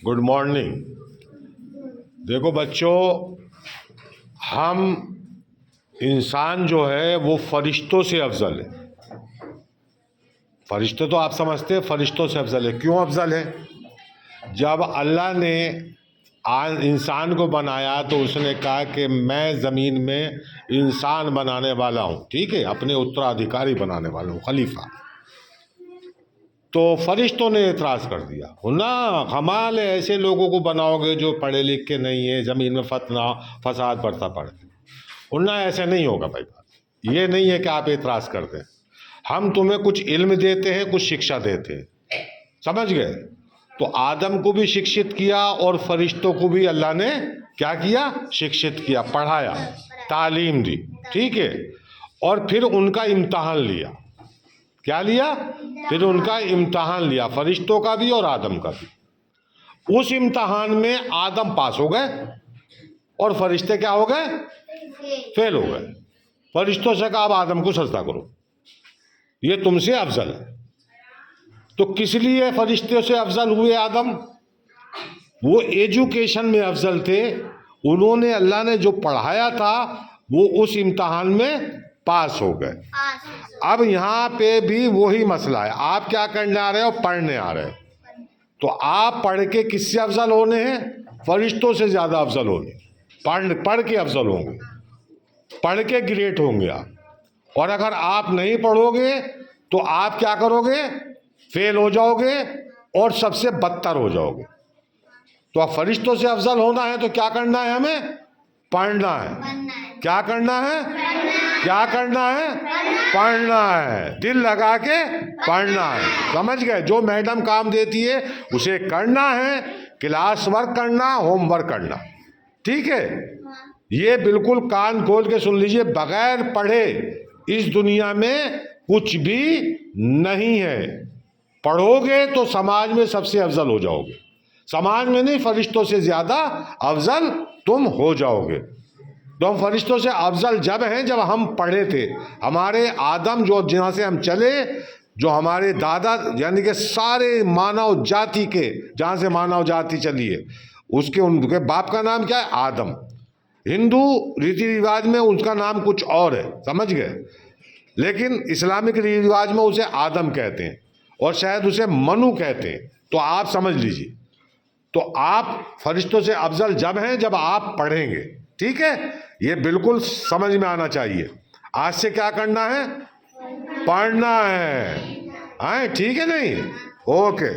Good morning. देखो बच्चों, हम इंसान जो है वो फरिश्तों से अफजल है। फरिश्ते तो आप समझते हैं फरिश्तों से अफजल है। क्यों अफजल है? जब अल्लाह ने इंसान को बनाया तो उसने कहा कि मैं ज़मीन में इंसान बनाने वाला हूँ, ठीक है, अपने उत्तराधिकारी बनाने वाला हूँ, खलीफा। तो फरिश्तों ने एतराज़ कर दिया, ना कमाल है, ऐसे लोगों को बनाओगे जो पढ़े लिख के नहीं है, ज़मीन में फसाद बढ़ता पड़े। ना ऐसे नहीं होगा भाई। बात ये नहीं है कि आप एतराज़ कर दें। हम तुम्हें कुछ इल्म देते हैं, कुछ शिक्षा देते हैं, समझ गए? तो आदम को भी शिक्षित किया और फरिश्तों को भी अल्लाह ने क्या किया? शिक्षित किया, पढ़ाया, तालीम दी, ठीक है। और फिर उनका इम्तहान लिया। क्या लिया? फिर उनका इम्तहान लिया, फरिश्तों का भी और आदम का भी। उस इम्तहान में आदम पास हो गए और फरिश्ते क्या हो गए? फेल हो गए। फरिश्तों से कहा अब आदम को सजदा करो, ये तुमसे अफजल है। तो किस लिए फरिश्तों से अफजल हुए आदम? वो एजुकेशन में अफजल थे। उन्होंने, अल्लाह ने जो पढ़ाया था वो उस इम्तहान में पास हो गए। अब यहाँ पे भी वही मसला है। आप क्या करने आ रहे हो? पढ़ने आ रहे हो। तो आप पढ़ के किससे अफजल होने हैं? फरिश्तों से ज़्यादा अफजल होने। पढ़ के अफजल होंगे, पढ़ के ग्रेट होंगे आप। और अगर आप नहीं पढ़ोगे तो आप क्या करोगे? फेल हो जाओगे और सबसे बदतर हो जाओगे। तो अब फरिश्तों से अफजल होना है तो क्या करना है? हमें पढ़ना है। क्या करना है? क्या करना है? पढ़ना है। दिल लगा के पढ़ना है, समझ गए? जो मैडम काम देती है उसे करना है, क्लास वर्क करना, होमवर्क करना, ठीक है। ये बिल्कुल कान खोल के सुन लीजिए, बगैर पढ़े इस दुनिया में कुछ भी नहीं है। पढ़ोगे तो समाज में सबसे अफजल हो जाओगे। समाज में नहीं, फरिश्तों से ज्यादा अफजल तुम हो जाओगे। तो हम फरिश्तों से अफजल जब हैं जब हम पढ़े थे। हमारे आदम जो जहाँ से हम चले, जो हमारे दादा यानी कि सारे मानव जाति के, जहाँ से मानव जाति चली है, उसके उनके बाप का नाम क्या है? आदम। हिंदू रीति रिवाज में उसका नाम कुछ और है, समझ गए? लेकिन इस्लामिक रीति रिवाज में उसे आदम कहते हैं और शायद उसे मनु कहते हैं। तो आप समझ लीजिए, तो आप फरिश्तों से अफजल जब हैं जब आप पढ़ेंगे, ठीक है। ये बिल्कुल समझ में आना चाहिए। आज से क्या करना है? पढ़ना है, ठीक है नहीं? ओके।